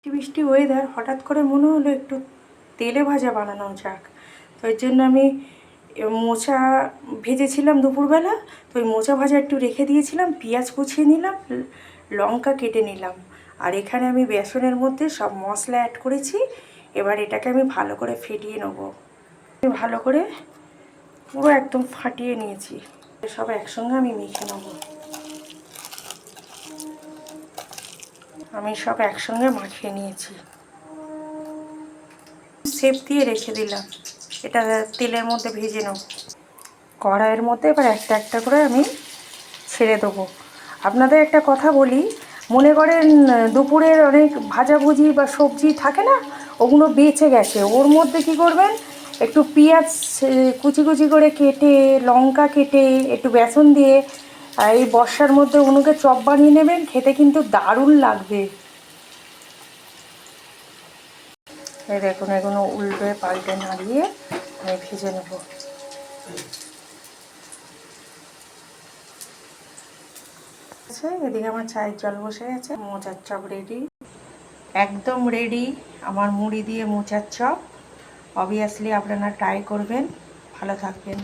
বৃষ্টি বৃষ্টি ওয়েদার, হঠাৎ করে মনে হলো একটু তেলে ভাজা বানানো যাক। তো এর জন্য আমি মোচা ভেজেছিলাম দুপুরবেলা, তো ওই মোচা ভাজা একটু রেখে দিয়েছিলাম, পেঁয়াজ কুচিয়ে নিলাম, লঙ্কা কেটে নিলাম, আর এখানে আমি বেসনের মধ্যে সব মশলা অ্যাড করেছি। এবার এটাকে আমি ভালো করে ফেটিয়ে নেব। ভালো করে পুরো একদম ফাটিয়ে নিয়েছি, সব একসঙ্গে আমি মেখে নেব। আমি সব একসঙ্গে মাখিয়ে নিয়েছি, শেপ দিয়ে রেখে দিলাম। এটা তেলের মধ্যে ভেজে নেব। কড়াইয়ের মধ্যে এবার একটা একটা করে আমি ছেড়ে দেবো। আপনাদের একটা কথা বলি, মনে করেন দুপুরের অনেক ভাজাভুজি বা সবজি থাকে না, ওগুলো বেঁচে গেছে, ওর মধ্যে কি করবেন, একটু পেঁয়াজ কুচি কুচি করে কেটে, লঙ্কা কেটে, একটু বেসন দিয়ে এই বর্ষার মধ্যে ওগুলোকে চপ বানিয়ে নেবেন, খেতে কিন্তু দারুণ লাগবে। এই দেখুন, এগুলো উল্টে পাল্টে নাড়িয়ে আমি ভেজে নেব। এদিকে আমার চায়ের জল বসে গেছে, মোচার চপ রেডি, একদম রেডি আমার মুড়ি দিয়ে মোচার চপ। অবভিয়াসলি আপনারা ট্রাই করবেন। ভালো থাকবেন।